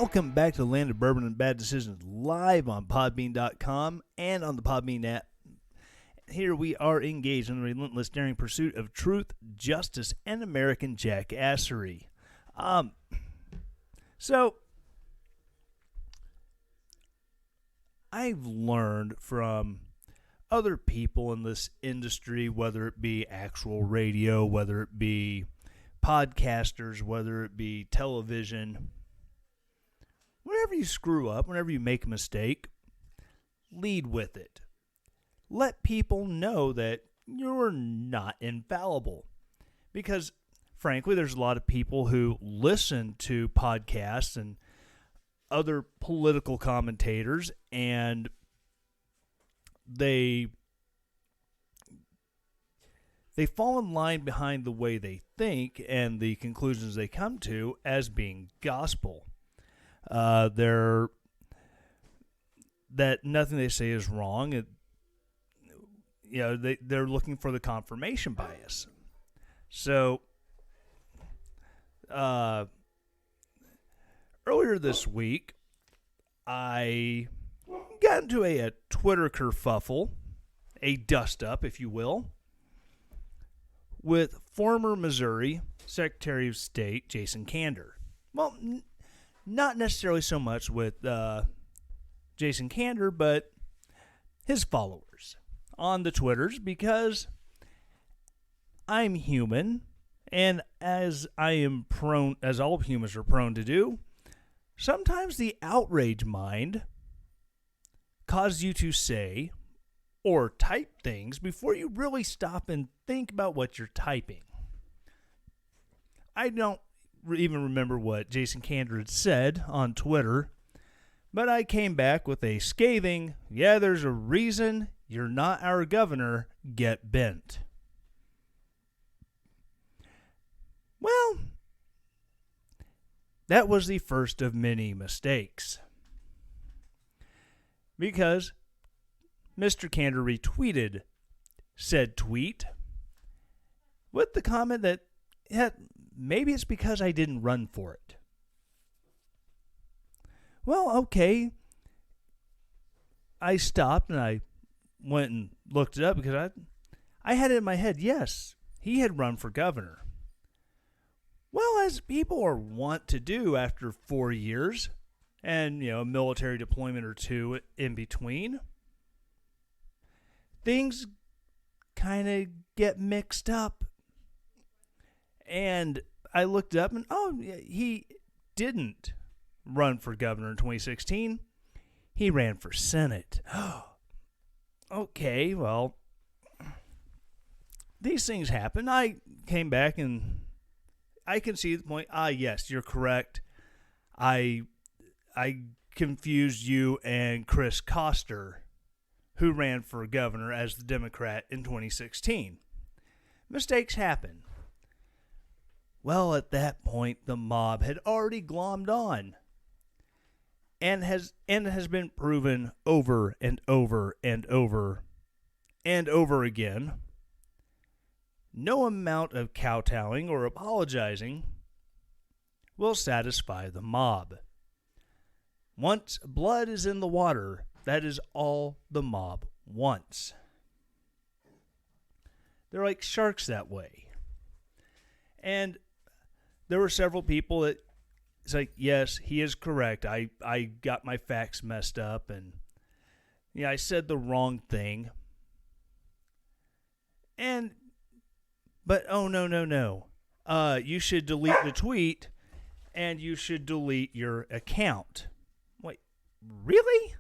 Welcome back to the Land of Bourbon and Bad Decisions, live on Podbean.com and on the Podbean app. Here we are engaged in the relentless, daring pursuit of truth, justice, and American jackassery. So, I've learned from other people in this industry, whether it be actual radio, whether it be podcasters, whether it be television. Whenever you screw up, whenever you make a mistake, lead with it. Let people know that you're not infallible. Because, frankly, there's a lot of people who listen to podcasts and other political commentators, and they fall in line behind the way they think and the conclusions they come to as being gospel. That nothing they say is wrong. They're looking for the confirmation bias. So, earlier this week, I got into a Twitter kerfuffle, a dust-up, if you will, with former Missouri Secretary of State Jason Kander. Well, not necessarily so much with Jason Kander, but his followers on the Twitters, because I'm human, and as all humans are prone to do, sometimes the outrage mind causes you to say or type things before you really stop and think about what you're typing. I don't even remember what Jason Kander had said on Twitter, but I came back with a scathing, "Yeah, there's a reason you're not our governor, get bent." Well, that was the first of many mistakes, because Mr. Kander retweeted said tweet with the comment that, maybe it's because I didn't run for it. Well, okay. I stopped and I went and looked it up, because I had it in my head, yes, he had run for governor. Well, as people are wont to do after 4 years and, a military deployment or two in between, things kind of get mixed up. And I looked it up, and he didn't run for governor in 2016. He ran for Senate. Okay, well, these things happen. I came back and I can see the point. Yes, you're correct. I confused you and Chris Koster, who ran for governor as the Democrat in 2016. Mistakes happen. Well, at that point, the mob had already glommed on, and has been proven over and over and over and over again. No amount of kowtowing or apologizing will satisfy the mob. Once blood is in the water, that is all the mob wants. They're like sharks that way. And there were several people that, it's like, yes, he is correct. I got my facts messed up, and I said the wrong thing. But no. You should delete the tweet, and you should delete your account. Wait, really?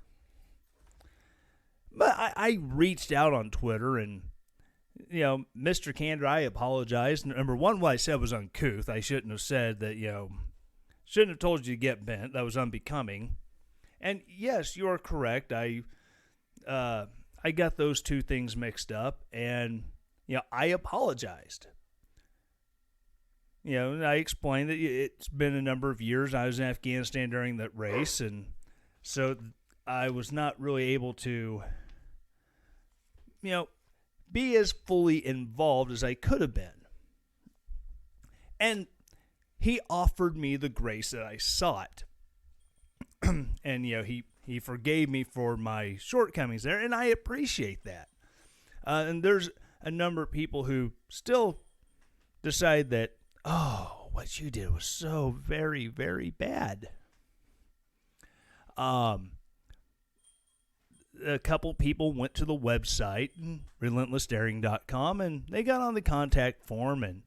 But I reached out on Twitter, and Mr. Kander, I apologized. Number one, what I said was uncouth. I shouldn't have said that, shouldn't have told you to get bent. That was unbecoming. And yes, you are correct. I got those two things mixed up, and, I apologized. I explained that it's been a number of years. I was in Afghanistan during that race, and so I was not really able to, be as fully involved as I could have been. And he offered me the grace that I sought. and he forgave me for my shortcomings there, and I appreciate that. And there's a number of people who still decide that, oh, what you did was so very, very bad. A couple people went to the website, relentlessdaring.com, and they got on the contact form, and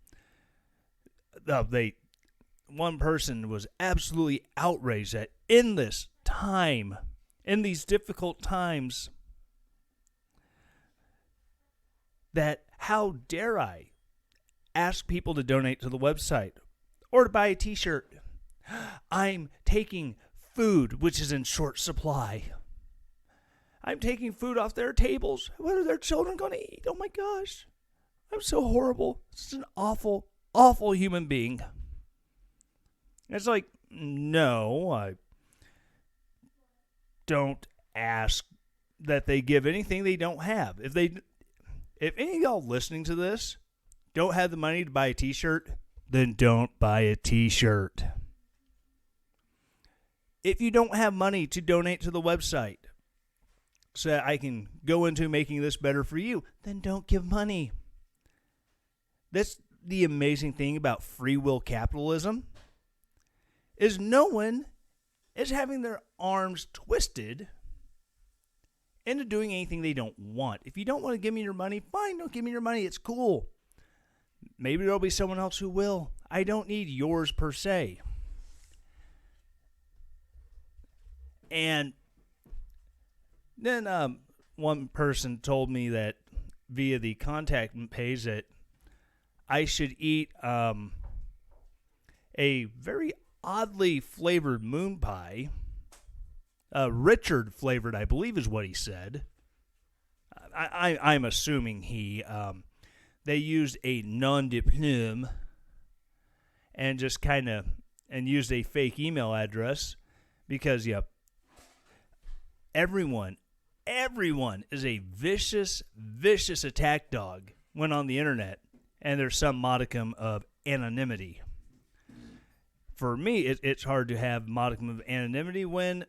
one person was absolutely outraged that in this time, in these difficult times, that how dare I ask people to donate to the website or to buy a t-shirt. I'm taking food which is in short supply. I'm taking food off their tables. What are their children going to eat? Oh my gosh. I'm so horrible. This is an awful, awful human being. It's like, no, I don't ask that they give anything they don't have. If any of y'all listening to this don't have the money to buy a t-shirt, then don't buy a t-shirt. If you don't have money to donate to the website so that I can go into making this better for you, then don't give money. That's the amazing thing about free will capitalism, is no one is having their arms twisted into doing anything they don't want. If you don't want to give me your money, fine, don't give me your money. It's cool. Maybe there'll be someone else who will. I don't need yours per se. And then one person told me that via the contact page that I should eat a very oddly flavored moon pie. Richard flavored, I believe is what he said. I'm assuming they used a nom de plume and just and used a fake email address because, everyone is a vicious, vicious attack dog when on the internet, and there's some modicum of anonymity. For me, it's hard to have modicum of anonymity when,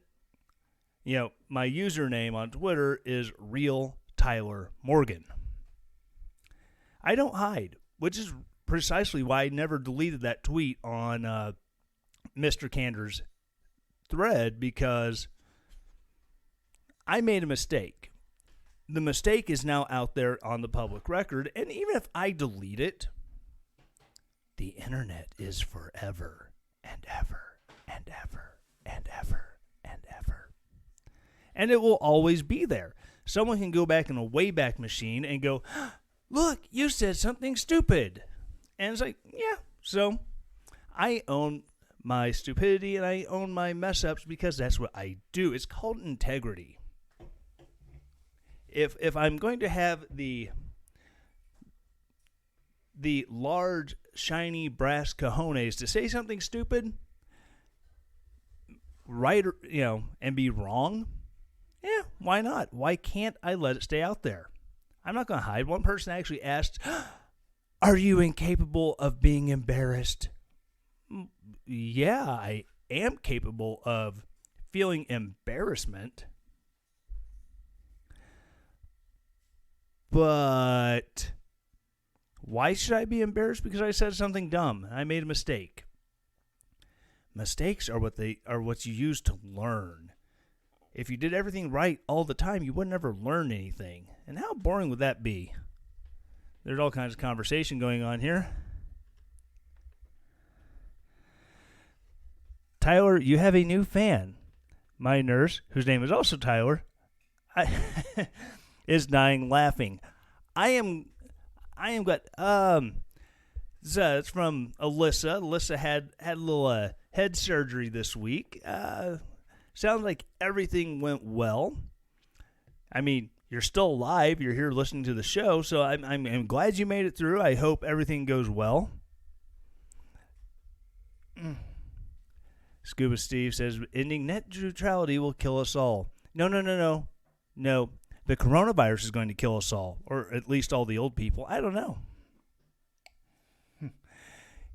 my username on Twitter is Real Tyler Morgan. I don't hide, which is precisely why I never deleted that tweet on Mr. Candor's thread, because I made a mistake. The mistake is now out there on the public record, and even if I delete it, the internet is forever and ever and ever and ever and ever. And it will always be there. Someone can go back in a Wayback Machine and go, look, you said something stupid. And it's like, yeah, so I own my stupidity and I own my mess-ups because that's what I do. It's called integrity. If I'm going to have the large, shiny, brass cojones to say something stupid, right, and be wrong, yeah, why not? Why can't I let it stay out there? I'm not going to hide. One person actually asked, are you incapable of being embarrassed? Yeah, I am capable of feeling embarrassment. But why should I be embarrassed? Because I said something dumb. I made a mistake. Mistakes are what you use to learn. If you did everything right all the time, you would never learn anything. And how boring would that be? There's all kinds of conversation going on here. Tyler, you have a new fan. My nurse, whose name is also Tyler, is dying laughing. I am glad. It's from Alyssa. Alyssa had a little head surgery this week. Sounds like everything went well. I mean, you're still alive. You're here listening to the show, so I'm glad you made it through. I hope everything goes well. Scuba Steve says, ending net neutrality will kill us all. No. No, the coronavirus is going to kill us all, or at least all the old people. I don't know.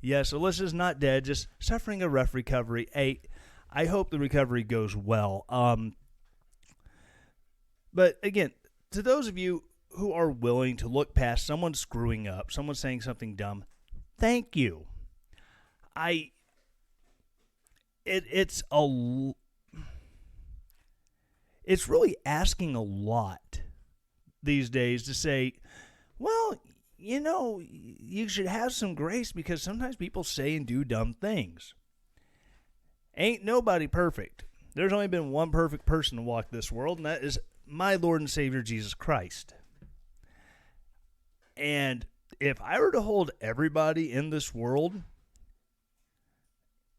Yes, Alyssa's not dead, just suffering a rough recovery. Hey, I hope the recovery goes well. But again, to those of you who are willing to look past someone screwing up, someone saying something dumb, thank you. It's really asking a lot these days to say, well, you should have some grace because sometimes people say and do dumb things. Ain't nobody perfect. There's only been one perfect person to walk this world, and that is my Lord and Savior, Jesus Christ. And if I were to hold everybody in this world,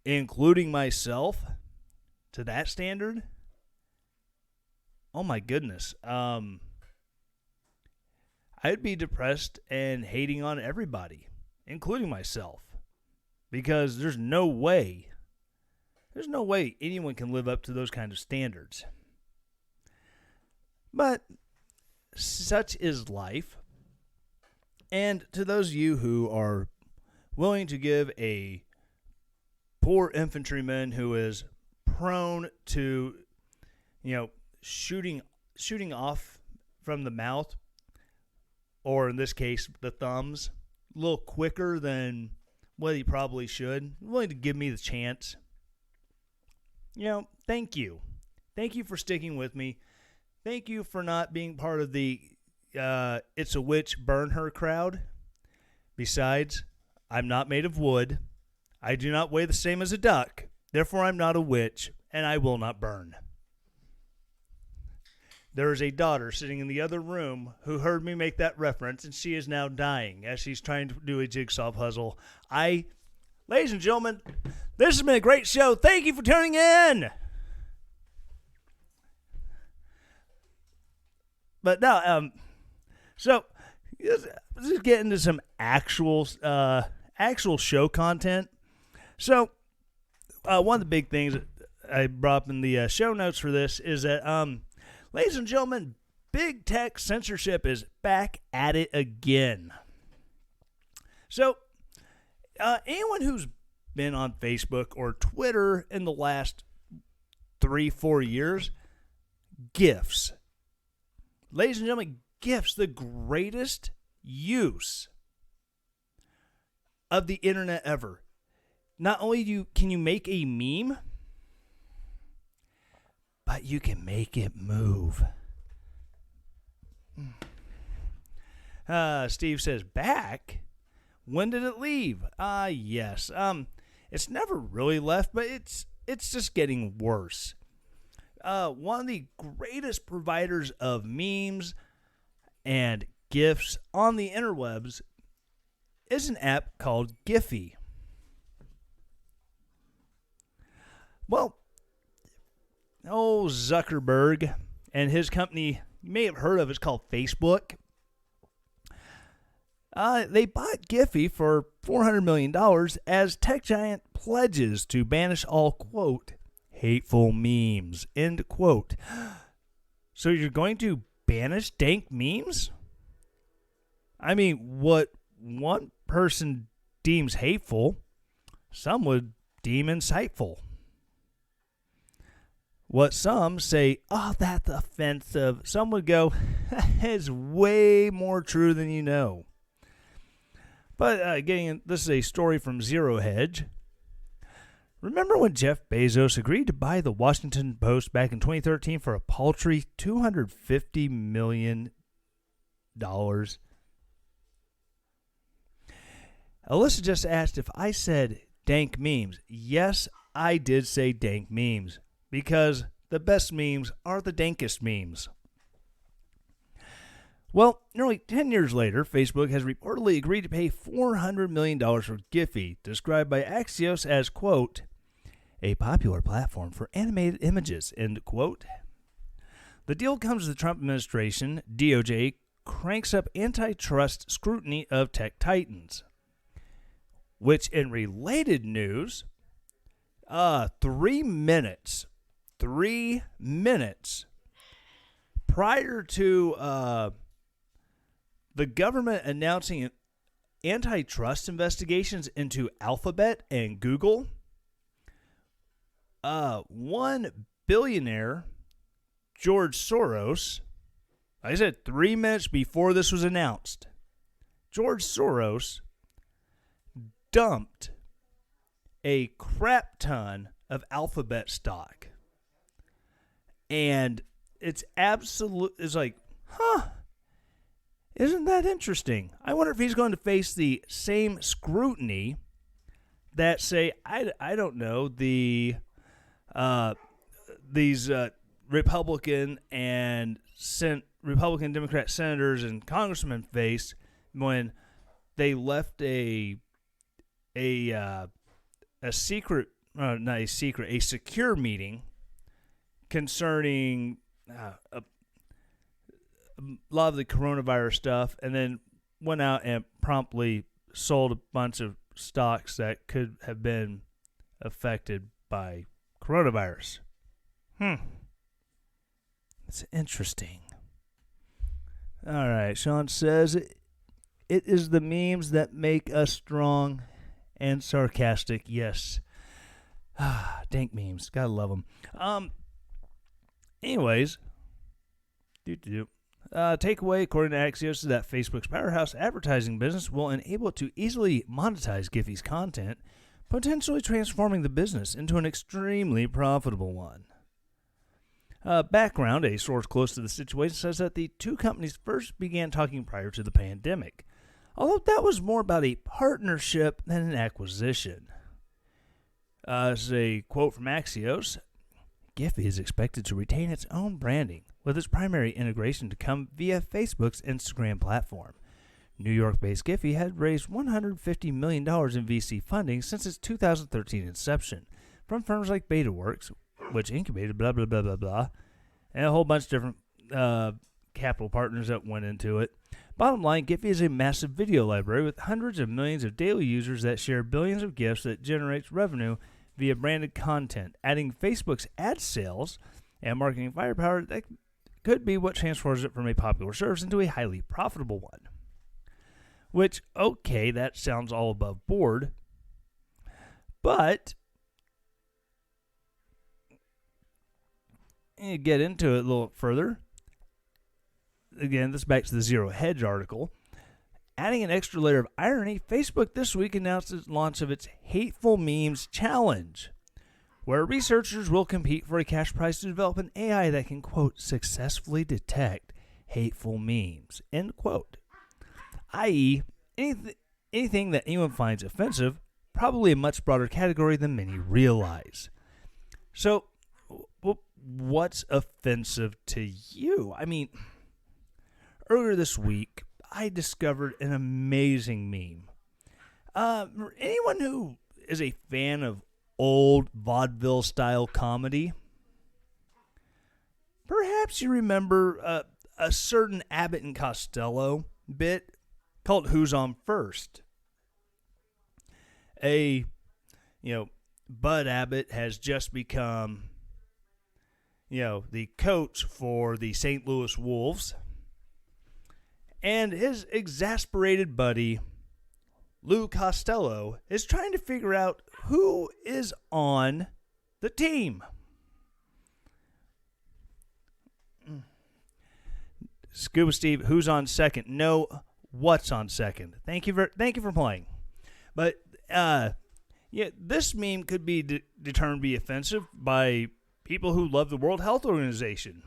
including myself, to that standard, oh my goodness, I'd be depressed and hating on everybody, including myself, because there's no way anyone can live up to those kind of standards. But such is life. And to those of you who are willing to give a poor infantryman who is prone to, shooting off from the mouth, or in this case, the thumbs, a little quicker than what he probably should, willing to give me the chance. Thank you. Thank you for sticking with me. Thank you for not being part of the It's a Witch, Burn Her crowd. Besides, I'm not made of wood. I do not weigh the same as a duck. Therefore, I'm not a witch, and I will not burn. There is a daughter sitting in the other room who heard me make that reference, and she is now dying as she's trying to do a jigsaw puzzle. Ladies and gentlemen, this has been a great show. Thank you for tuning in. But now, so let's get into some actual show content. So, one of the big things that I brought up in the show notes for this is that, ladies and gentlemen, big tech censorship is back at it again. So, anyone who's been on Facebook or Twitter in the last 3-4 years, GIFs. Ladies and gentlemen, GIFs, the greatest use of the internet ever. Not only can you make a meme, but you can make it move. Steve says, back? When did it leave? Yes. It's never really left, but it's just getting worse. One of the greatest providers of memes and GIFs on the interwebs is an app called Giphy. Well, Zuckerberg and his company, you may have heard of, it's called Facebook. They bought Giphy for $400 million as tech giant pledges to banish all, quote, hateful memes, end quote. So you're going to banish dank memes? I mean, what one person deems hateful, some would deem insightful. What some say, oh, that's offensive, some would go, it's way more true than you know. But this is a story from Zero Hedge. Remember when Jeff Bezos agreed to buy the Washington Post back in 2013 for a paltry $250 million? Alyssa just asked if I said dank memes. Yes, I did say dank memes, because the best memes are the dankest memes. Well, nearly 10 years later, Facebook has reportedly agreed to pay $400 million for Giphy, described by Axios as, quote, a popular platform for animated images, end quote. The deal comes as the Trump administration, DOJ, cranks up antitrust scrutiny of tech titans. Which, in related news, 3 minutes prior to the government announcing antitrust investigations into Alphabet and Google, one billionaire, George Soros, like I said 3 minutes before this was announced, George Soros dumped a crap ton of Alphabet stock. And it's like, isn't that interesting? I wonder if he's going to face the same scrutiny that, say, I don't know, these Republican and Republican Democrat senators and congressmen face when they left a secure meeting concerning a lot of the coronavirus stuff, and then went out and promptly sold a bunch of stocks that could have been affected by coronavirus. It's interesting. All right, Sean says, it is the memes that make us strong and sarcastic. Yes. Dank memes. Gotta love them. Anyways. Takeaway, according to Axios, is that Facebook's powerhouse advertising business will enable it to easily monetize Giphy's content, potentially transforming the business into an extremely profitable one. Background, a source close to the situation says that the two companies first began talking prior to the pandemic, although that was more about a partnership than an acquisition. This is a quote from Axios. Giphy is expected to retain its own branding, with its primary integration to come via Facebook's Instagram platform. New York-based Giphy had raised $150 million in VC funding since its 2013 inception, from firms like BetaWorks, which incubated blah, blah, blah, blah, blah, and a whole bunch of different capital partners that went into it. Bottom line, Giphy is a massive video library with hundreds of millions of daily users that share billions of GIFs that generates revenue via branded content, adding Facebook's ad sales and marketing firepower that could be what transforms it from a popular service into a highly profitable one. Which, okay, that sounds all above board, but you get into it a little further. Again, this is back to the Zero Hedge article. Adding an extra layer of irony, Facebook this week announced the launch of its Hateful Memes Challenge, where researchers will compete for a cash prize to develop an AI that can, quote, successfully detect hateful memes, end quote. I.e., anything that anyone finds offensive, probably a much broader category than many realize. So, what's offensive to you? I mean, earlier this week, I discovered an amazing meme. Anyone who is a fan of old vaudeville-style comedy, perhaps you remember a certain Abbott and Costello bit called Who's On First? Bud Abbott has just become, the coach for the St. Louis Wolves. And his exasperated buddy, Lou Costello, is trying to figure out who is on the team. Scuba Steve, who's on second? No, what's on second? Thank you for playing. But this meme could be determined to be offensive by people who love the World Health Organization.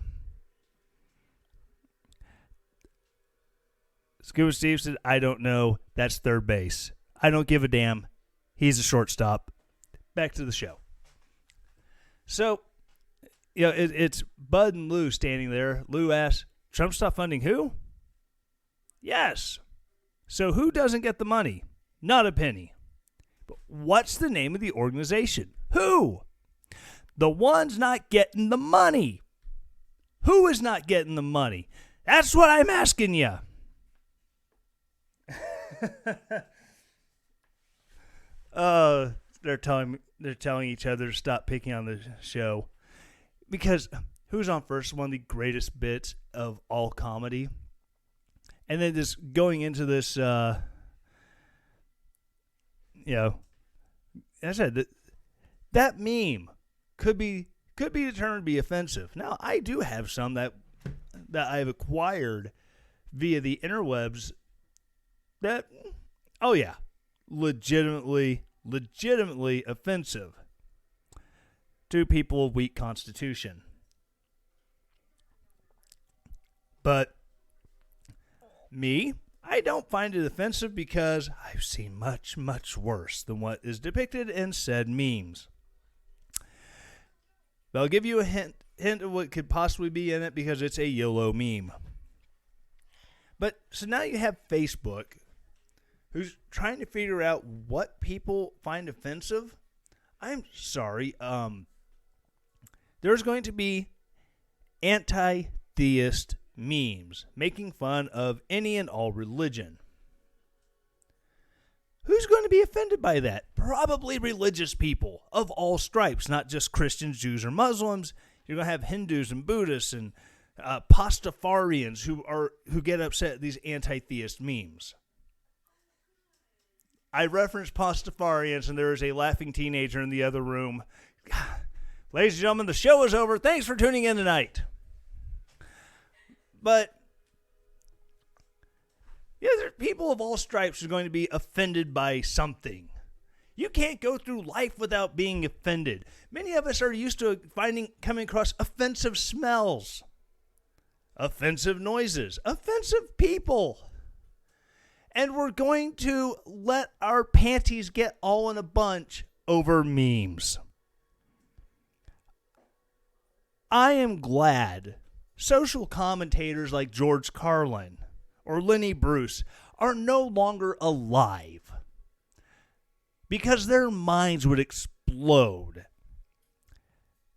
Scuba Steve said, I don't know. That's third base. I don't give a damn. He's a shortstop. Back to the show. So, it's Bud and Lou standing there. Lou asks, Trump stop funding who? Yes. So who doesn't get the money? Not a penny. But what's the name of the organization? Who? The one's not getting the money. Who is not getting the money? That's what I'm asking you. They're telling each other to stop picking on the show, because Who's On First is one of the greatest bits of all comedy. And then just going into this, I said that meme could be determined to be offensive. Now, I do have some that I've acquired via the interwebs that, oh yeah, legitimately offensive to people of weak constitution. But me, I don't find it offensive because I've seen much, much worse than what is depicted in said memes. But I'll give you a hint of what could possibly be in it because it's a YOLO meme. But so now you have Facebook, who's trying to figure out what people find offensive. I'm sorry. There's going to be anti-theist memes making fun of any and all religion. Who's going to be offended by that? Probably religious people of all stripes, not just Christians, Jews, or Muslims. You're going to have Hindus and Buddhists and Pastafarians who get upset at these anti-theist memes. I referenced Pastafarians, and there is a laughing teenager in the other room. Ladies and gentlemen, the show is over. Thanks for tuning in tonight. But yeah, there are people of all stripes who are going to be offended by something. You can't go through life without being offended. Many of us are used to coming across offensive smells, offensive noises, offensive people. And we're going to let our panties get all in a bunch over memes. I am glad social commentators like George Carlin or Lenny Bruce are no longer alive because their minds would explode.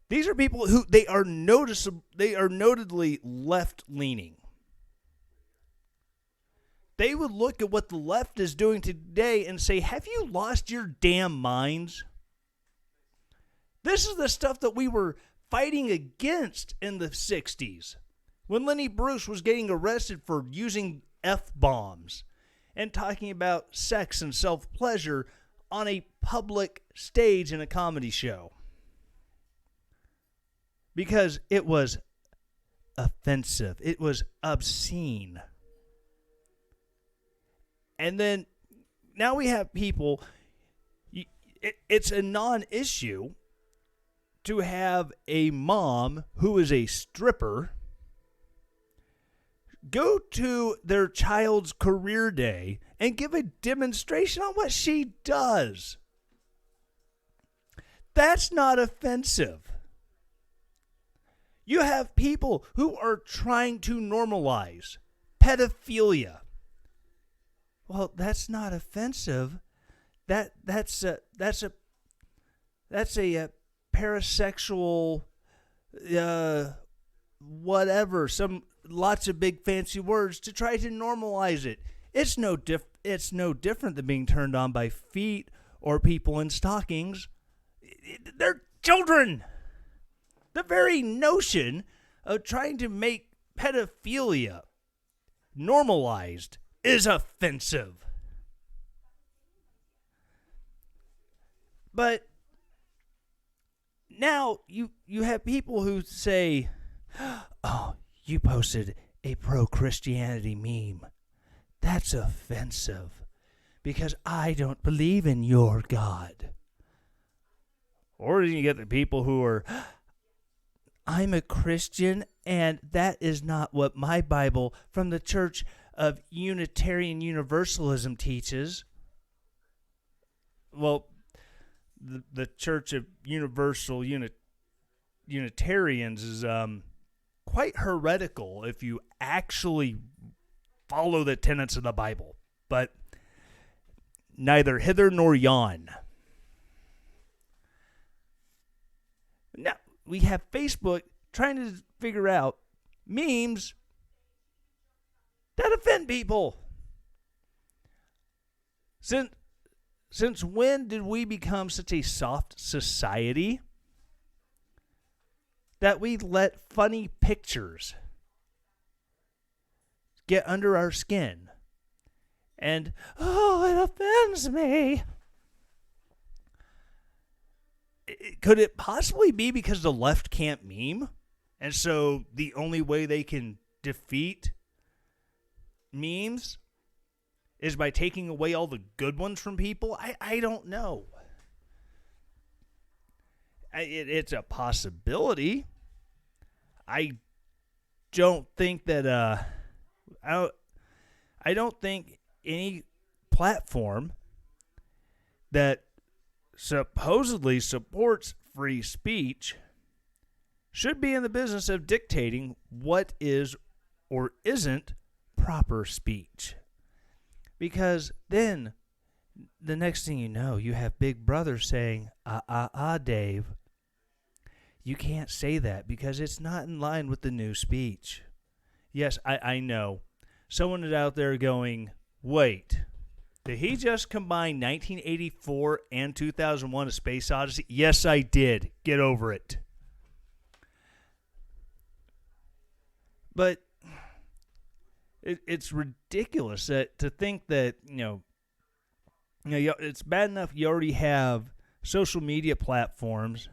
These are people who they are notedly left-leaning. They would look at what the left is doing today and say, have you lost your damn minds? This is the stuff that we were fighting against in the 60s when Lenny Bruce was getting arrested for using F-bombs and talking about sex and self-pleasure on a public stage in a comedy show. Because it was offensive. It was obscene. And then now we have people, it's a non-issue to have a mom who is a stripper go to their child's career day and give a demonstration on what she does. That's not offensive. You have people who are trying to normalize pedophilia. Well, that's not offensive. That's a parasexual, whatever. Lots of big fancy words to try to normalize it. It's no different than being turned on by feet or people in stockings. They're children. The very notion of trying to make pedophilia normalized is offensive. But now you have people who say, oh, you posted a pro-Christianity meme. That's offensive because I don't believe in your God. Or you get the people who are, I'm a Christian and that is not what my Bible from the Church of Unitarian Universalism teaches. Well, the Church of Universal Unitarians is quite heretical if you actually follow the tenets of the Bible. But neither hither nor yon. Now, we have Facebook trying to figure out memes that offend people. Since when did we become such a soft society that we let funny pictures get under our skin? And, oh, it offends me. Could it possibly be because the left can't meme? And so the only way they can defeat memes is by taking away all the good ones from people? I don't know. It's a possibility. I don't think that I don't think any platform that supposedly supports free speech should be in the business of dictating what is or isn't proper speech. Because then the next thing you know, you have Big Brother saying, Dave, you can't say that because it's not in line with the new speech. Yes, I know. Someone is out there going, wait, did he just combine 1984 and 2001 A Space Odyssey? Yes, I did. Get over it. But it's ridiculous to think that, it's bad enough you already have social media platforms.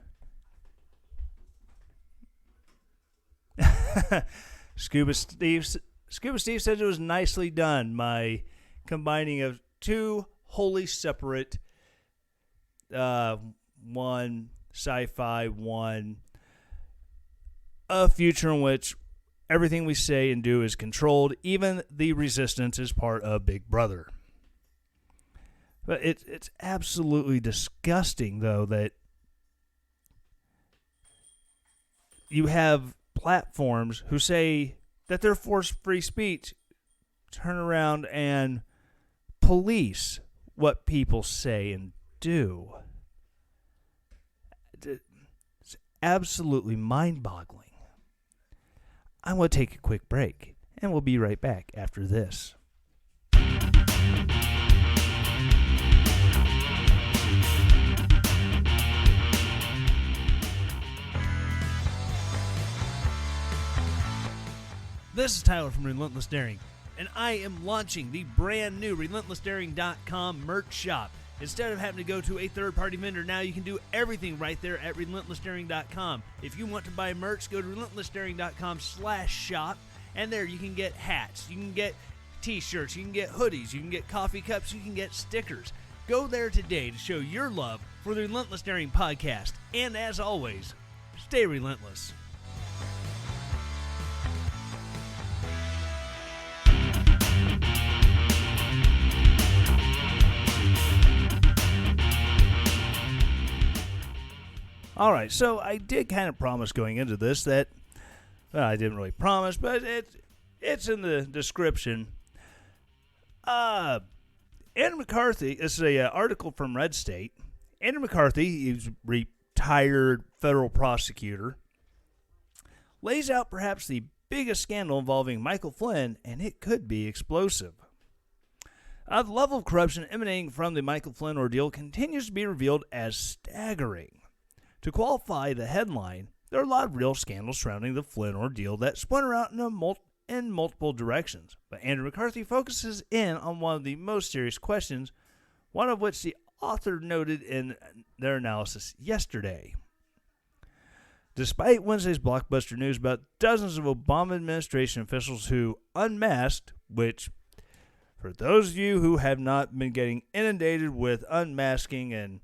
Scuba Steve said it was nicely done. My combining of two wholly separate, one sci-fi, one a future in which everything we say and do is controlled. Even the resistance is part of Big Brother. But it's absolutely disgusting, though, that you have platforms who say that they're for free speech turn around and police what people say and do. It's absolutely mind-boggling. I'm going to take a quick break, and we'll be right back after this. This is Tyler from Relentless Daring, and I am launching the brand new RelentlessDaring.com merch shop. Instead of having to go to a third-party vendor, now you can do everything right there at RelentlessDaring.com. If you want to buy merch, go to RelentlessDaring.com/shop, and there you can get hats, you can get t-shirts, you can get hoodies, you can get coffee cups, you can get stickers. Go there today to show your love for the Relentless Daring podcast. And as always, stay relentless. All right, so I did kind of promise going into this that, well, I didn't really promise, but it's in the description. Andrew McCarthy, this is an article from Red State. Andrew McCarthy, he's a retired federal prosecutor, lays out perhaps the biggest scandal involving Michael Flynn, and it could be explosive. The level of corruption emanating from the Michael Flynn ordeal continues to be revealed as staggering. To qualify the headline, there are a lot of real scandals surrounding the Flynn ordeal that splinter out in multiple directions. But Andrew McCarthy focuses in on one of the most serious questions, one of which the author noted in their analysis yesterday. Despite Wednesday's blockbuster news about dozens of Obama administration officials who unmasked, which, for those of you who have not been getting inundated with unmasking and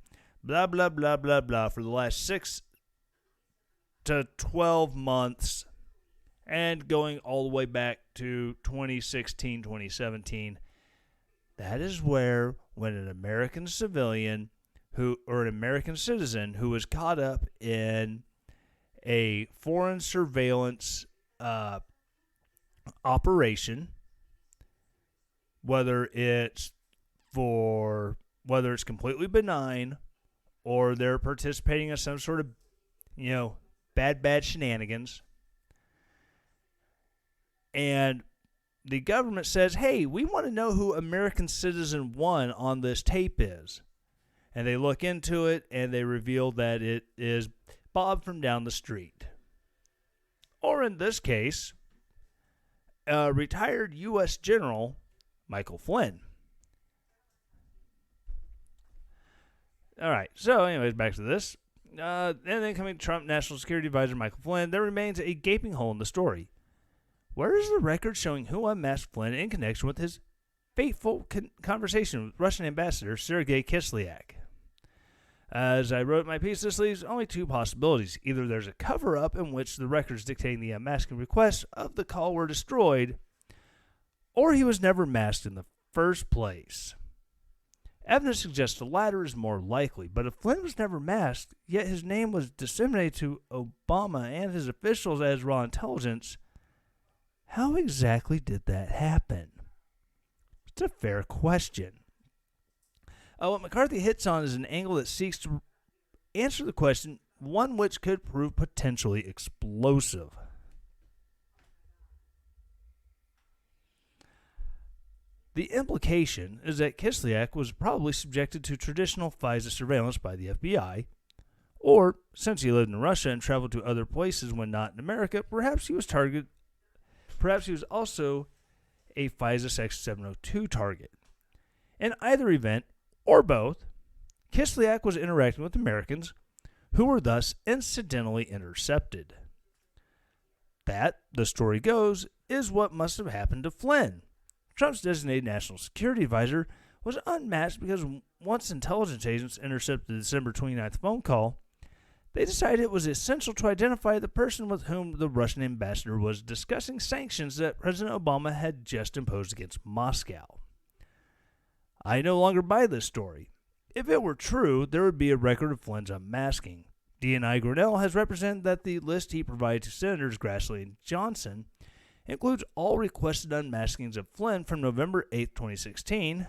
blah, blah, blah, blah, blah for the last 6 to 12 months and going all the way back to 2016, 2017. That is where when an American civilian or an American citizen who was caught up in a foreign surveillance operation, whether it's completely benign or they're participating in some sort of, bad shenanigans. And the government says, hey, we want to know who American Citizen 1 on this tape is. And they look into it, and they reveal that it is Bob from down the street. Or in this case, retired U.S. General Michael Flynn. All right, so anyways, back to this. And then coming to Trump National Security Advisor Michael Flynn, there remains a gaping hole in the story. Where is the record showing who unmasked Flynn in connection with his fateful conversation with Russian Ambassador Sergei Kislyak? As I wrote in my piece, this leaves only two possibilities. Either there's a cover-up in which the records dictating the unmasking requests of the call were destroyed, or he was never masked in the first place. Evidence suggests the latter is more likely, but if Flynn was never masked, yet his name was disseminated to Obama and his officials as raw intelligence, how exactly did that happen? It's a fair question. What McCarthy hits on is an angle that seeks to answer the question, one which could prove potentially explosive. The implication is that Kislyak was probably subjected to traditional FISA surveillance by the FBI, or, since he lived in Russia and traveled to other places when not in America, perhaps he was also a FISA Section 702 target. In either event, or both, Kislyak was interacting with Americans who were thus incidentally intercepted. That, the story goes, is what must have happened to Flynn. Trump's designated national security advisor was unmatched because once intelligence agents intercepted the December 29th phone call, they decided it was essential to identify the person with whom the Russian ambassador was discussing sanctions that President Obama had just imposed against Moscow. I no longer buy this story. If it were true, there would be a record of Flynn's unmasking. DNI Grinnell has represented that the list he provided to Senators Grassley and Johnson includes all requested unmaskings of Flynn from November 8, 2016,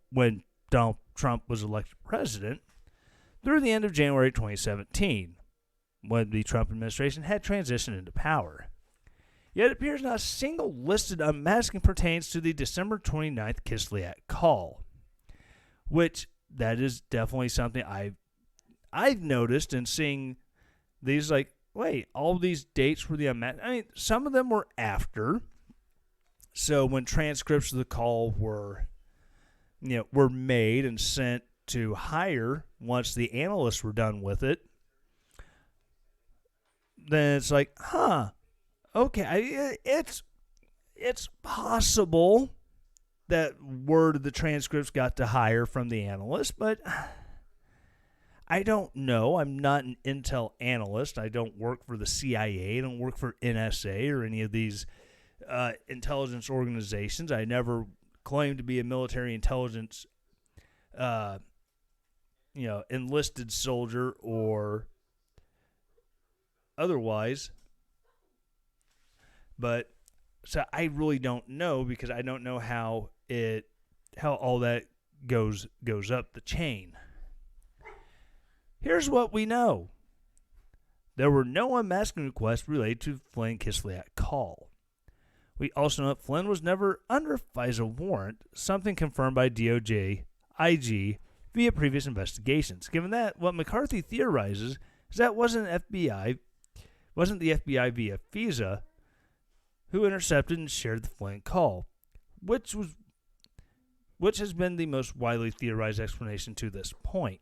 when Donald Trump was elected president, through the end of January 2017, when the Trump administration had transitioned into power. Yet it appears not a single listed unmasking pertains to the December 29th Kislyak call, which that is definitely something I've noticed in seeing these, like, wait, all these dates were the unmasked. I mean, some of them were after. So when transcripts of the call were made and sent to hire once the analysts were done with it, then it's like, okay, it's possible that word of the transcripts got to hire from the analyst, but I don't know. I'm not an intel analyst. I don't work for the CIA. I don't work for NSA or any of these intelligence organizations. I never claimed to be a military intelligence enlisted soldier or otherwise. But so I really don't know, because I don't know how all that goes up the chain. Here's what we know. There were no unmasking requests related to Flynn Kislyak call. We also know that Flynn was never under FISA warrant, something confirmed by DOJ IG via previous investigations. Given that, what McCarthy theorizes is that wasn't the FBI via FISA who intercepted and shared the Flynn call, which has been the most widely theorized explanation to this point.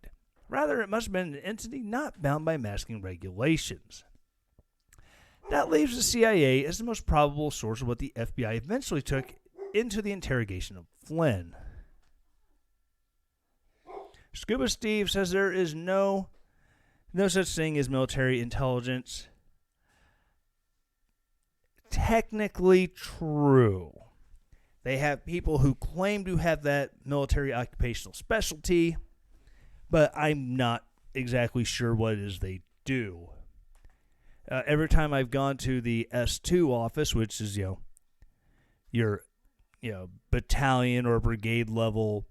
Rather, it must have been an entity not bound by masking regulations. That leaves the CIA as the most probable source of what the FBI eventually took into the interrogation of Flynn. Scuba Steve says there is no such thing as military intelligence. Technically true. They have people who claim to have that military occupational specialty, but I'm not exactly sure what it is they do. Every time I've gone to the S2 office, which is your battalion or brigade level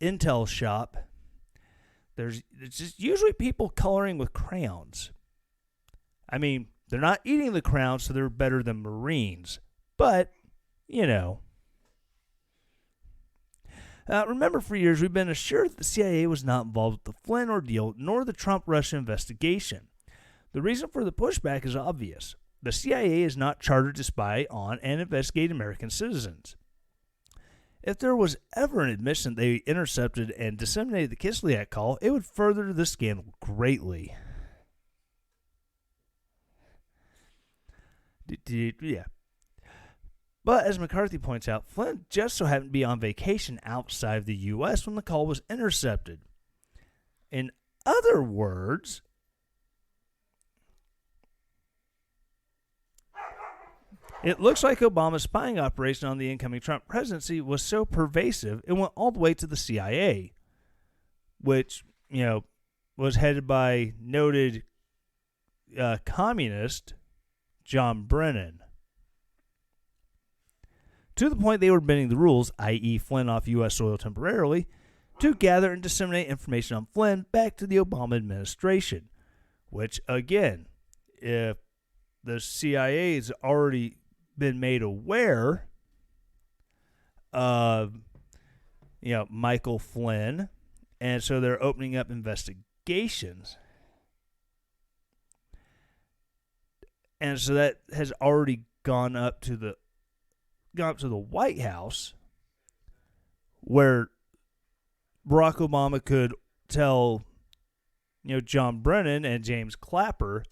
intel shop, it's just usually people coloring with crayons. I mean, they're not eating the crayons, so they're better than Marines. But, remember, for years we've been assured that the CIA was not involved with the Flynn ordeal nor the Trump-Russia investigation. The reason for the pushback is obvious. The CIA is not chartered to spy on and investigate American citizens. If there was ever an admission they intercepted and disseminated the Kislyak call, it would further the scandal greatly. Yeah. But as McCarthy points out, Flynn just so happened to be on vacation outside of the U.S. when the call was intercepted. In other words, it looks like Obama's spying operation on the incoming Trump presidency was so pervasive it went all the way to the CIA, which, was headed by noted communist John Brennan. To the point they were bending the rules, i.e. Flynn off U.S. soil temporarily, to gather and disseminate information on Flynn back to the Obama administration. Which, again, if the CIA has already been made aware of, Michael Flynn, and so they're opening up investigations. And so that has already gone up to the White House, where Barack Obama could tell, John Brennan and James Clapper,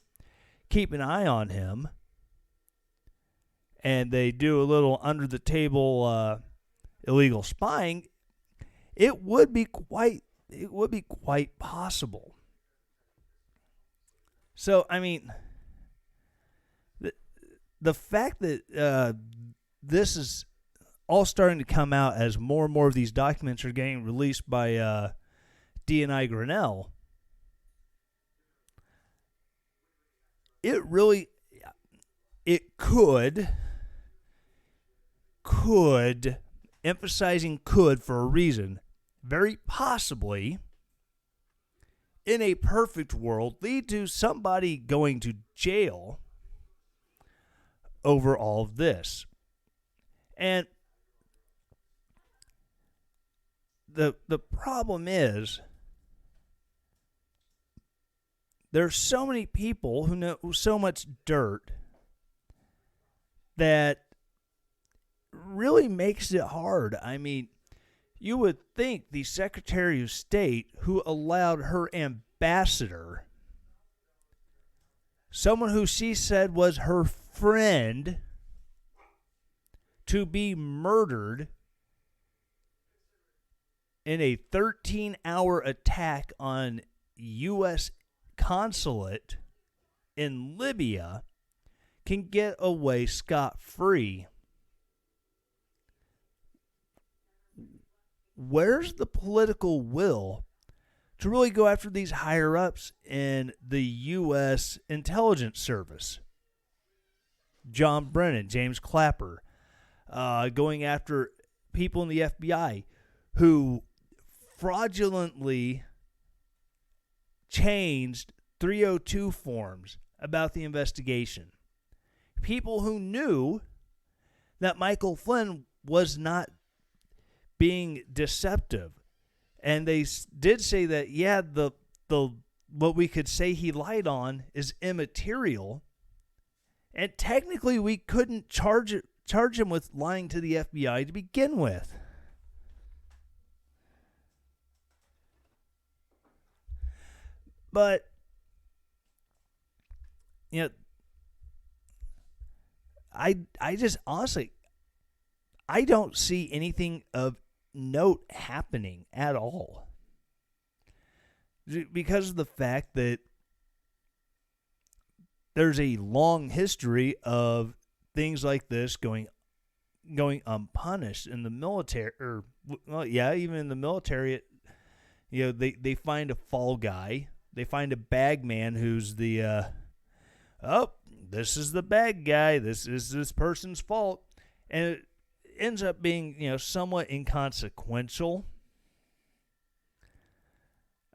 keep an eye on him, and they do a little under the table illegal spying. It would be quite possible. So, I mean, the fact that this is all starting to come out as more and more of these documents are getting released by D&I Grinnell, it could, emphasizing could for a reason, very possibly, in a perfect world, lead to somebody going to jail over all of this. And the problem is there's so many people who know so much dirt that really makes it hard. I mean, you would think the Secretary of State who allowed her ambassador, someone who she said was her friend, to be murdered in a 13-hour attack on U.S. consulate in Libya, can get away scot-free. Where's the political will to really go after these higher-ups in the U.S. intelligence service? John Brennan, James Clapper, going after people in the FBI who fraudulently changed 302 forms about the investigation. People who knew that Michael Flynn was not being deceptive. And they did say that, the what we could say he lied on is immaterial. And technically we couldn't charge him with lying to the FBI to begin with. But, I just honestly, I don't see anything of note happening at all. Because of the fact that there's a long history of things like this going unpunished in the military, even in the military. They find a fall guy, they find a bag man who's the this is the bag guy, this is this person's fault, and it ends up being somewhat inconsequential.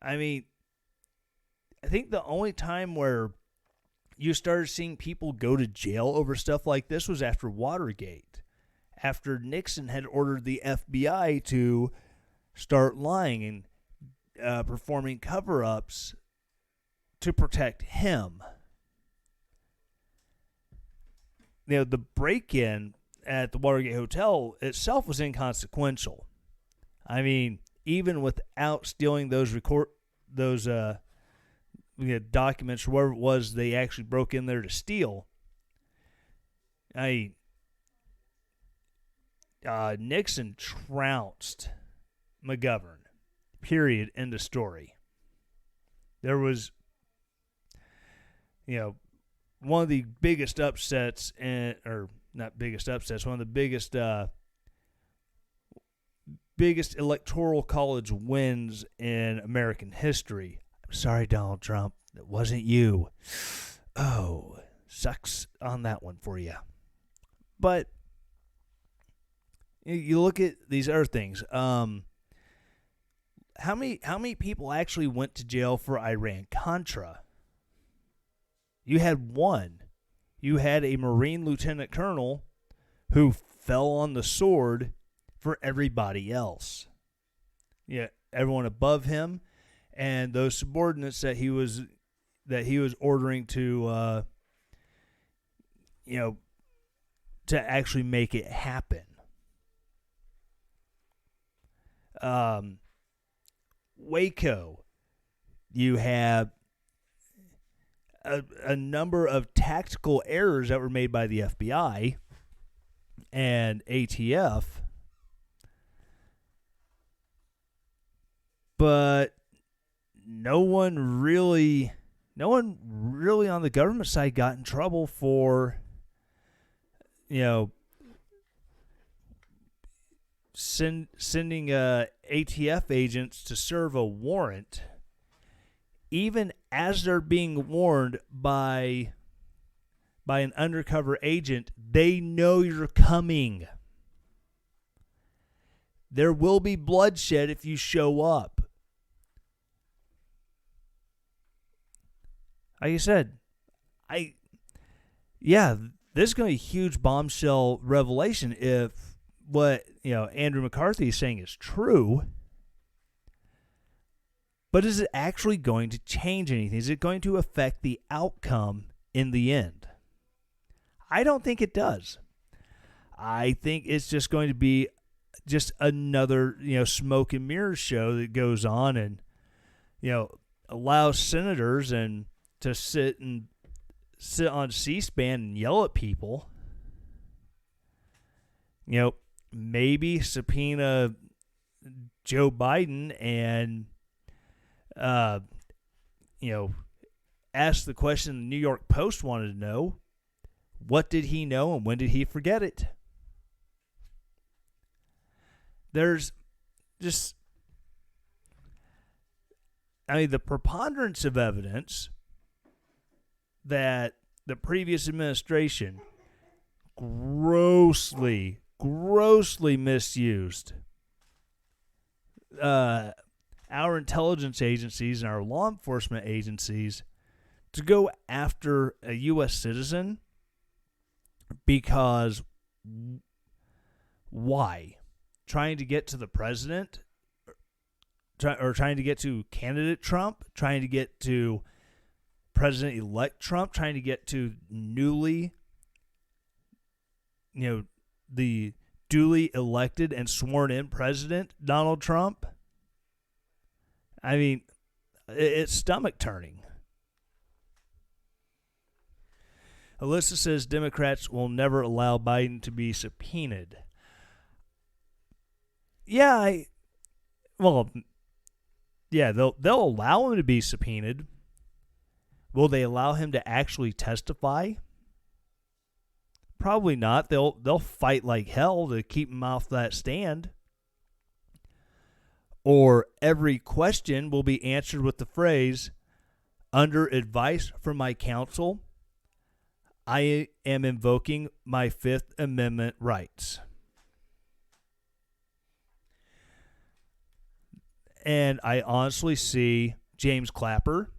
I mean, I think the only time where you started seeing people go to jail over stuff like this was after Watergate, after Nixon had ordered the FBI to start lying and performing cover-ups to protect him. The break-in, at the Watergate Hotel itself was inconsequential. I mean, even without stealing those documents or whatever it was they actually broke in there to steal, Nixon trounced McGovern. Period. End of story. There was, one of the biggest upsets, or not biggest upsets, one of the biggest electoral college wins in American history. I'm sorry, Donald Trump. It wasn't you. Oh, sucks on that one for you. But you look at these other things. How many people actually went to jail for Iran-Contra? You had one. You had a Marine lieutenant colonel who fell on the sword for everybody else. Yeah, everyone above him and those subordinates that he was ordering to to actually make it happen. Waco, you have a number of tactical errors that were made by the FBI and ATF, but no one really on the government side got in trouble for sending ATF agents to serve a warrant, even as they're being warned by an undercover agent. They know you're coming. There will be bloodshed if you show up. Like I said, this is going to be a huge bombshell revelation if what Andrew McCarthy is saying is true. But is it actually going to change anything? Is it going to affect the outcome in the end? I don't think it does. I think it's just going to be just another smoke and mirrors show that goes on, and allows senators and to sit on C-SPAN and yell at people. Maybe subpoena Joe Biden and ask the question the New York Post wanted to know. What did he know and when did he forget it? There's just, the preponderance of evidence that the previous administration grossly misused our intelligence agencies and our law enforcement agencies to go after a U.S. citizen. Because why? Trying to get to the president, or trying to get to candidate Trump, trying to get to President-elect Trump, trying to get to the duly elected and sworn in President Donald Trump. It's stomach turning. Alyssa says Democrats will never allow Biden to be subpoenaed. They'll allow him to be subpoenaed. Will they allow him to actually testify? Probably not. They'll fight like hell to keep him off that stand. Or every question will be answered with the phrase, "Under advice from my counsel, I am invoking my Fifth Amendment rights." And I honestly see James Clapper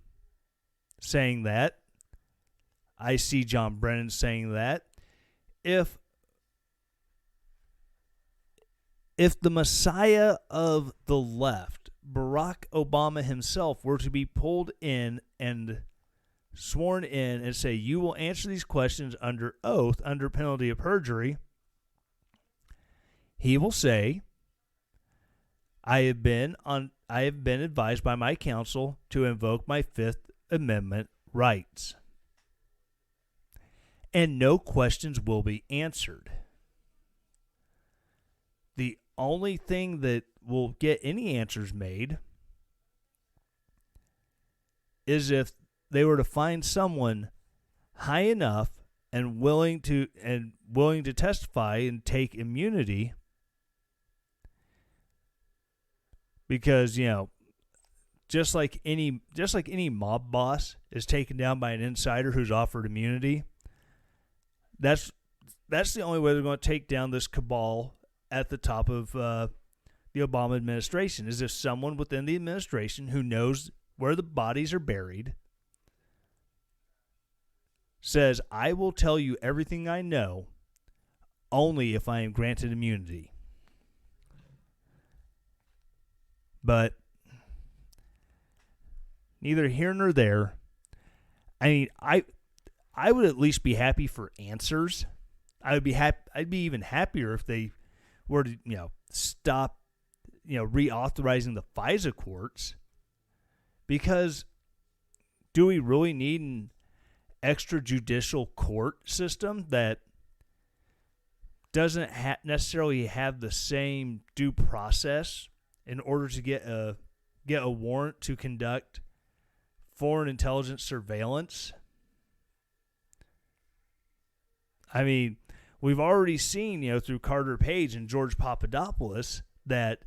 saying that. I see John Brennan saying that. If the Messiah of the left, Barack Obama himself, were to be pulled in and sworn in and say, you will answer these questions under oath, under penalty of perjury, he will say, I have been advised by my counsel to invoke my Fifth Amendment rights. And no questions will be answered. The only thing that will get any answers made is if they were to find someone high enough and willing to testify and take immunity, because just like any mob boss is taken down by an insider who's offered immunity, that's the only way they're going to take down this cabal at the top of the Obama administration, is if someone within the administration who knows where the bodies are buried says, I will tell you everything I know only if I am granted immunity. But neither here nor there. I mean, I would at least be happy for answers. I'd be even happier if they were to, stop, reauthorizing the FISA courts. Because do we really need an extrajudicial court system that doesn't necessarily have the same due process in order to get a warrant to conduct foreign intelligence surveillance? I mean, we've already seen, through Carter Page and George Papadopoulos that,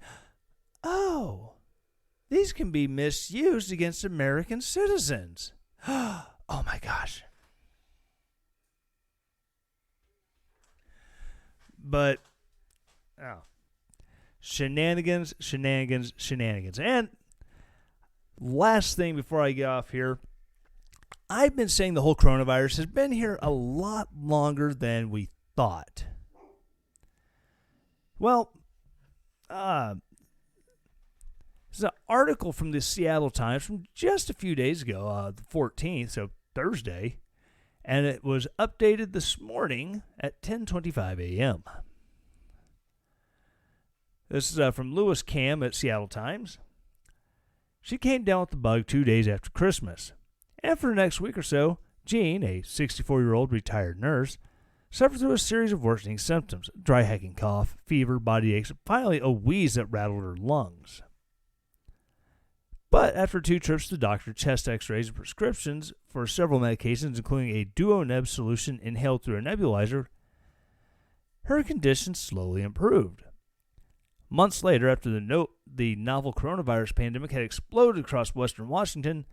these can be misused against American citizens. Oh my gosh. But, shenanigans. And last thing before I get off here, I've been saying the whole coronavirus has been here a lot longer than we thought. Well, there's an article from the Seattle Times from just a few days ago, the 14th, so Thursday, and it was updated this morning at 10:25 a.m. This is from Lewis Cam at Seattle Times. She came down with the bug 2 days after Christmas. And for the next week or so, Jean, a 64-year-old retired nurse, suffered through a series of worsening symptoms: dry hacking cough, fever, body aches, and finally a wheeze that rattled her lungs. But after 2 trips to the doctor, chest x-rays, and prescriptions for several medications, including a Duoneb solution inhaled through a nebulizer, her condition slowly improved. Months later, after the novel coronavirus pandemic had exploded across western Washington,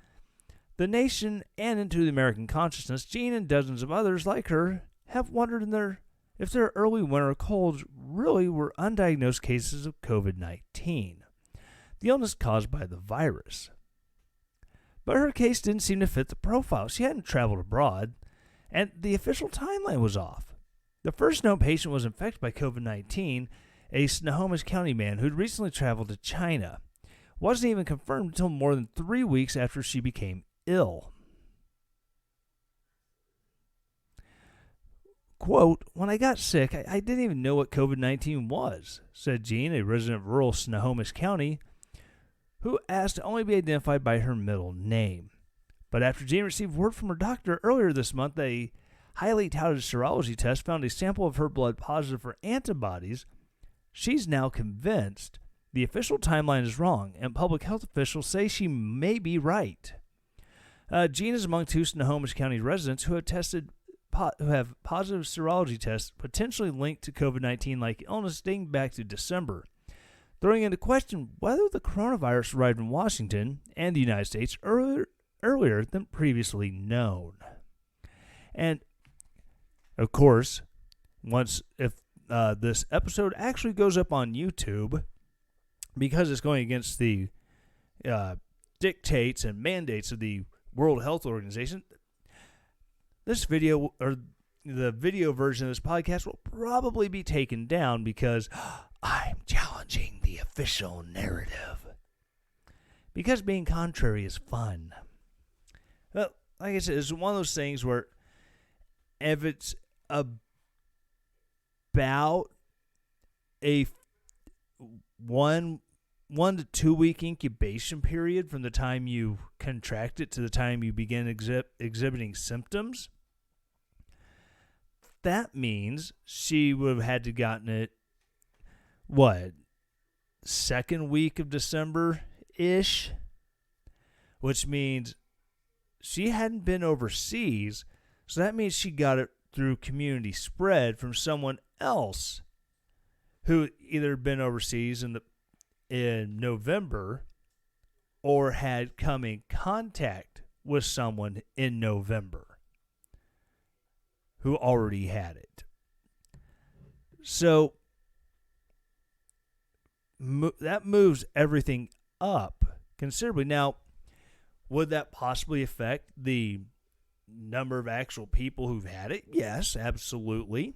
the nation, and into the American consciousness, Jean and dozens of others like her have wondered if their early winter colds really were undiagnosed cases of COVID-19, the illness caused by the virus. But her case didn't seem to fit the profile. She hadn't traveled abroad, and the official timeline was off. The first known patient was infected by COVID-19, a Snohomish County man who'd recently traveled to China. Wasn't even confirmed until more than 3 weeks after she became ill. Quote, when I got sick, I didn't even know what COVID-19 was, said Jean, a resident of rural Snohomish County, who asked to only be identified by her middle name. But after Jean received word from her doctor earlier this month that a highly touted serology test found a sample of her blood positive for antibodies, she's now convinced the official timeline is wrong, and public health officials say she may be right. Jean is among 2 Snohomish County residents who have positive serology tests potentially linked to COVID-19-like illness dating back to December, throwing into question whether the coronavirus arrived in Washington and the United States earlier than previously known. And, of course, if this episode actually goes up on YouTube, because it's going against the dictates and mandates of the World Health Organization, this video, or the video version of this podcast, will probably be taken down because I'm challenging the official narrative. Because being contrary is fun. Well, like I said, it's one of those things where if it's about a 1 to 2 week incubation period from the time you contract it to the time you begin exhibiting symptoms. That means she would have had to gotten it, second week of December-ish? Which means she hadn't been overseas, so that means she got it through community spread from someone else who either been overseas in November or had come in contact with someone in November who already had it. So that moves everything up considerably. Now, would that possibly affect the number of actual people who've had it? Yes, absolutely.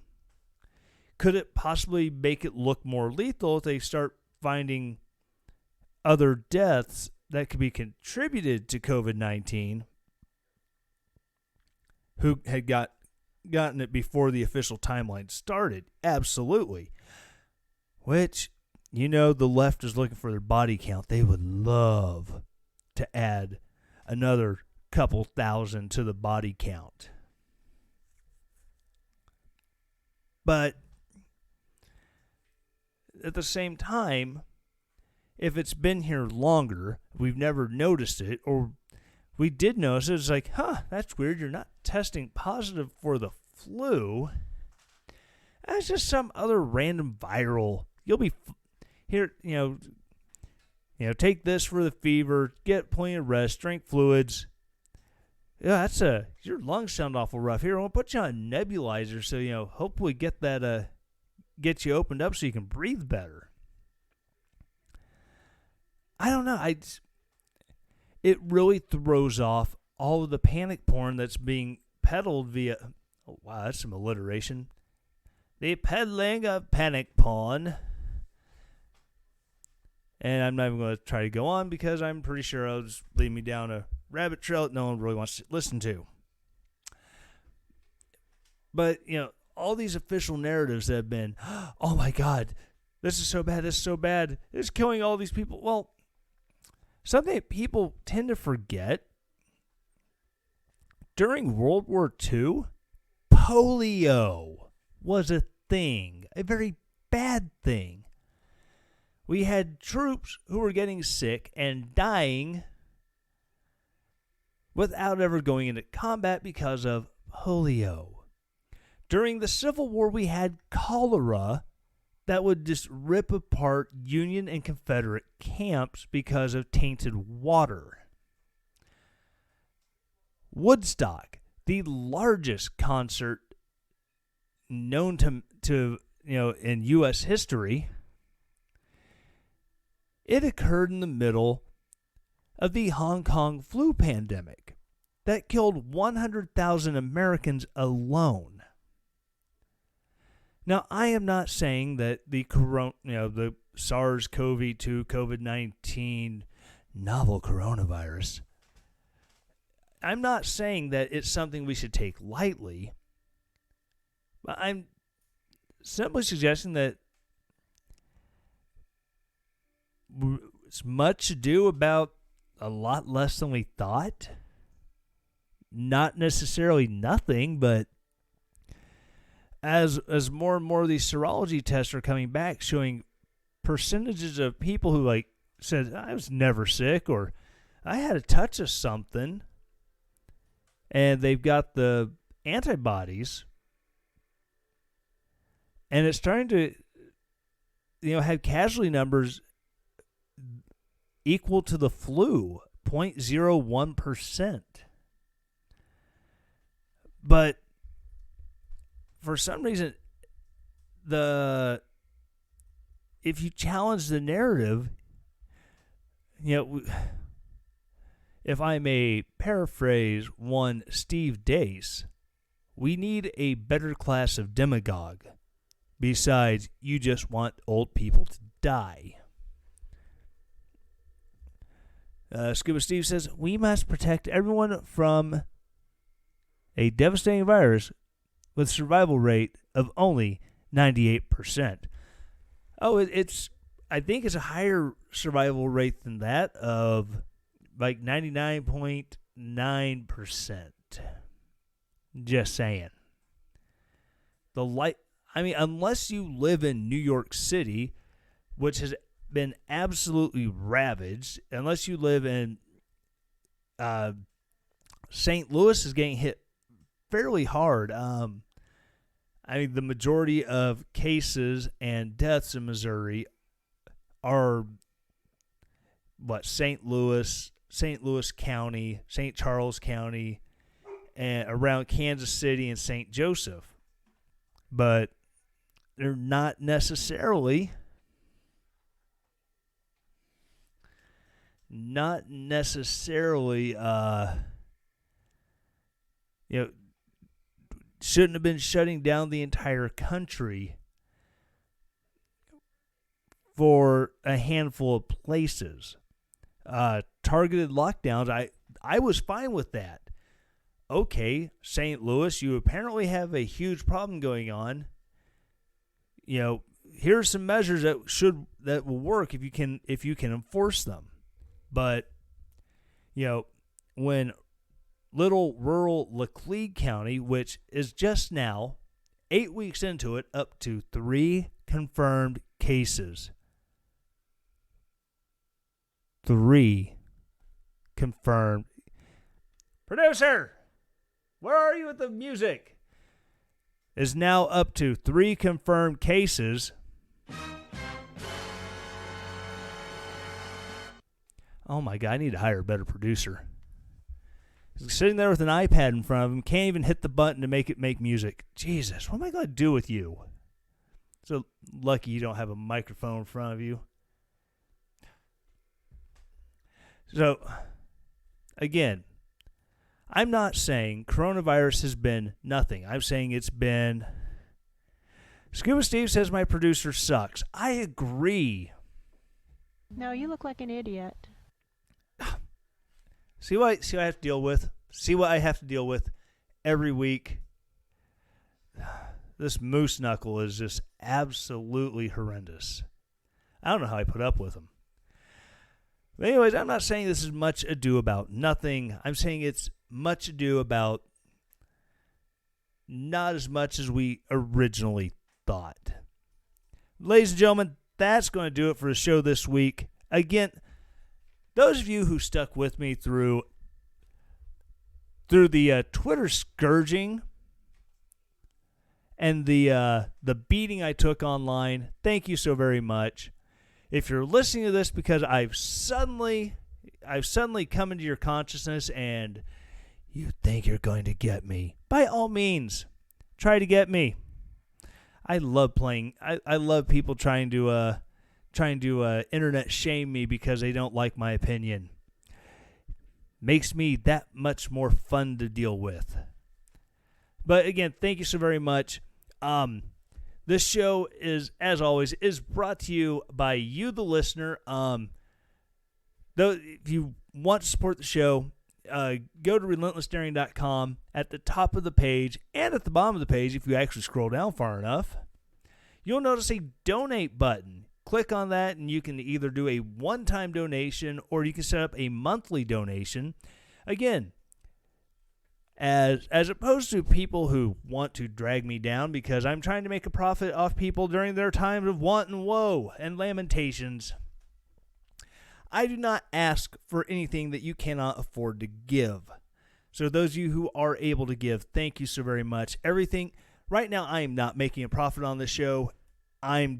Could it possibly make it look more lethal if they start finding other deaths that could be contributed to COVID-19 who had gotten it before the official timeline started? Absolutely. Which, the left is looking for their body count. They would love to add another couple thousand to the body count. But at the same time, if it's been here longer, we've never noticed it, or we did notice it, it's like, that's weird, you're not testing positive for the flu. That's just some other random viral. You'll be here, take this for the fever, get plenty of rest, drink fluids. Yeah, your lungs sound awful rough. Here, I want to put you on a nebulizer so, hopefully get you opened up so you can breathe better. I don't know. It really throws off all of the panic porn that's being peddled via, oh wow, that's some alliteration. The peddling of panic porn. And I'm not even going to try to go on because I'm pretty sure it'll just lead me down a rabbit trail that no one really wants to listen to. But, all these official narratives that have been, oh my God, this is so bad, it's killing all these people. Well, something that people tend to forget, during World War II, polio was a thing, a very bad thing. We had troops who were getting sick and dying without ever going into combat because of polio. During the Civil War, we had cholera that would just rip apart Union and Confederate camps because of tainted water. Woodstock, the largest concert known to in U.S. history, it occurred in the middle of the Hong Kong flu pandemic that killed 100,000 Americans alone. Now, I am not saying that the SARS-CoV-2 COVID-19 novel coronavirus, I'm not saying that it's something we should take lightly. But I'm simply suggesting that it's much ado about a lot less than we thought. Not necessarily nothing, but as more and more of these serology tests are coming back showing percentages of people who said, I was never sick, or I had a touch of something, and they've got the antibodies, and it's starting to have casualty numbers equal to the flu, 0.01%. But for some reason, if you challenge the narrative, if I may paraphrase one Steve Deace, we need a better class of demagogue. Besides, you just want old people to die. Scuba Steve says, we must protect everyone from a devastating virus with survival rate of only 98%. Oh, it's. I think it's a higher survival rate than that of like 99.9%. Just saying. I mean, unless you live in New York City, which has been absolutely ravaged, unless you live in St. Louis is getting hit fairly hard. I mean, the majority of cases and deaths in Missouri are St. Louis County, St. Charles County, and around Kansas City and St. Joseph. But they're not necessarily shouldn't have been shutting down the entire country for a handful of places. Targeted lockdowns, I was fine with that. Okay, St. Louis, you apparently have a huge problem going on. Here are some measures that will work if you can enforce them. But when little rural Laclede County, which is just now 8 weeks into it, up to 3 confirmed cases. 3 confirmed. Producer, where are you with the music? Is now up to 3 confirmed cases. Oh my God, I need to hire a better producer. He's sitting there with an iPad in front of him, can't even hit the button to make it make music. Jesus, what am I going to do with you? So lucky you don't have a microphone in front of you. So, again, I'm not saying coronavirus has been nothing. I'm saying it's been... Scuba Steve says my producer sucks. I agree. No, you look like an idiot. See what I have to deal with? See what I have to deal with every week? This moose knuckle is just absolutely horrendous. I don't know how I put up with him. But anyways, I'm not saying this is much ado about nothing. I'm saying it's much ado about not as much as we originally thought. Ladies and gentlemen, that's going to do it for the show this week. Again, those of you who stuck with me through the Twitter scourging and the beating I took online, thank you so very much. If you're listening to this because I've suddenly come into your consciousness and you think you're going to get me, by all means, try to get me. I love playing. I love people trying to internet shame me because they don't like my opinion. Makes me that much more fun to deal with. But again, thank you so very much. This show is, as always, is brought to you by you, the listener. Though, if you want to support the show, go to relentlessdaring.com. At the top of the page and at the bottom of the page, if you actually scroll down far enough, you'll notice a donate button. Click on that, and you can either do a one-time donation or you can set up a monthly donation. Again, as opposed to people who want to drag me down because I'm trying to make a profit off people during their times of want and woe and lamentations, I do not ask for anything that you cannot afford to give. So those of you who are able to give, thank you so very much. Everything, right now I am not making a profit on this show. I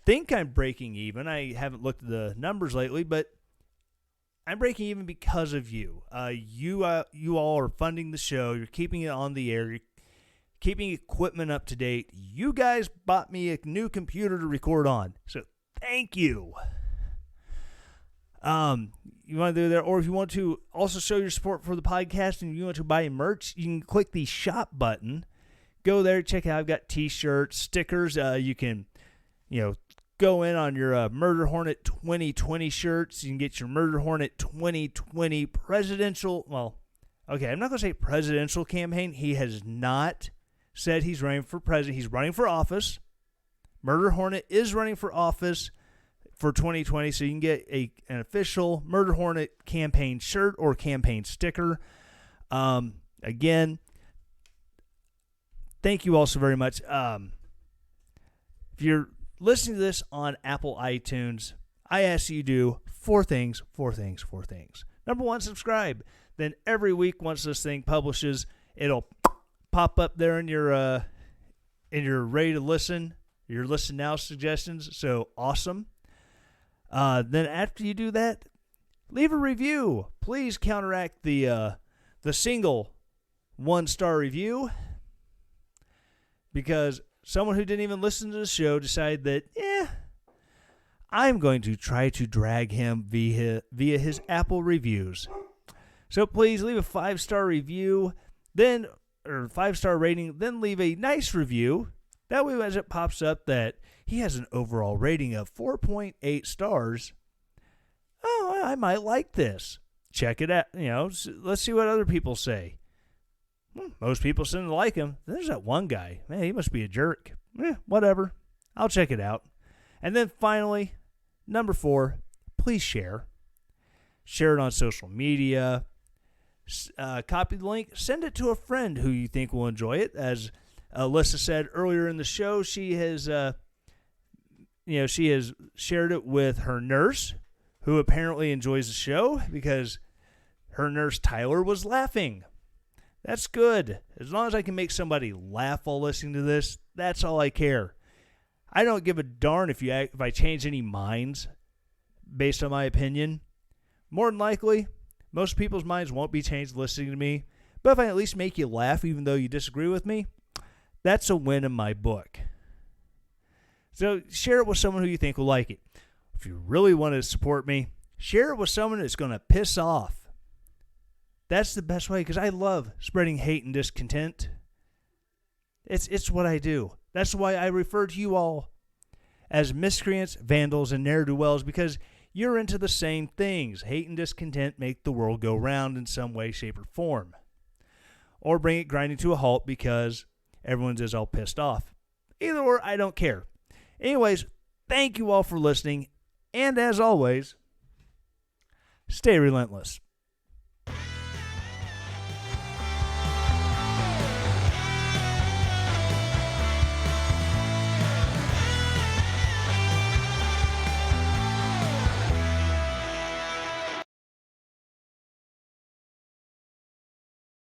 think I'm breaking even. I haven't looked at the numbers lately, but I'm breaking even because of you. You all are funding the show. You're keeping it on the air. You're keeping equipment up to date. You guys bought me a new computer to record on. So thank you. You want to do that, or if you want to also show your support for the podcast and you want to buy merch, you can click the shop button. Go there, check it out. I've got t-shirts, stickers. You can, go in on your Murder Hornet 2020 shirts. You can get your Murder Hornet 2020 presidential. Well, okay, I'm not going to say presidential campaign. He has not said he's running for president. He's running for office, Murder Hornet is running for office for 2020, so you can get an official Murder Hornet campaign shirt or campaign sticker. Again, thank you all so very much. If you're listening to this on Apple iTunes, I ask you to do four things. Number one, subscribe. Then every week, once this thing publishes, it'll pop up there in your ready to listen, your listen now suggestions. So awesome. Then after you do that, leave a review. Please counteract the single 1-star review, because someone who didn't even listen to the show decided that, I'm going to try to drag him via his Apple reviews. So please leave a 5-star review, then, or 5-star rating, then leave a nice review. That way, as it pops up that he has an overall rating of 4.8 stars, oh, I might like this. Check it out. Let's see what other people say. Most people seem to like him. There's that one guy. Man, he must be a jerk. Whatever. I'll check it out. And then finally, number 4, please share. Share it on social media. Copy the link. Send it to a friend who you think will enjoy it. As Alyssa said earlier in the show, she has shared it with her nurse, who apparently enjoys the show because her nurse Tyler was laughing. That's good. As long as I can make somebody laugh while listening to this, that's all I care. I don't give a darn if I change any minds based on my opinion. More than likely, most people's minds won't be changed listening to me. But if I at least make you laugh even though you disagree with me, that's a win in my book. So share it with someone who you think will like it. If you really want to support me, share it with someone that's going to piss off. That's the best way, because I love spreading hate and discontent. It's what I do. That's why I refer to you all as miscreants, vandals, and ne'er-do-wells, because you're into the same things. Hate and discontent make the world go round in some way, shape, or form. Or bring it grinding to a halt because everyone's just all pissed off. Either or, I don't care. Anyways, thank you all for listening. And as always, stay relentless.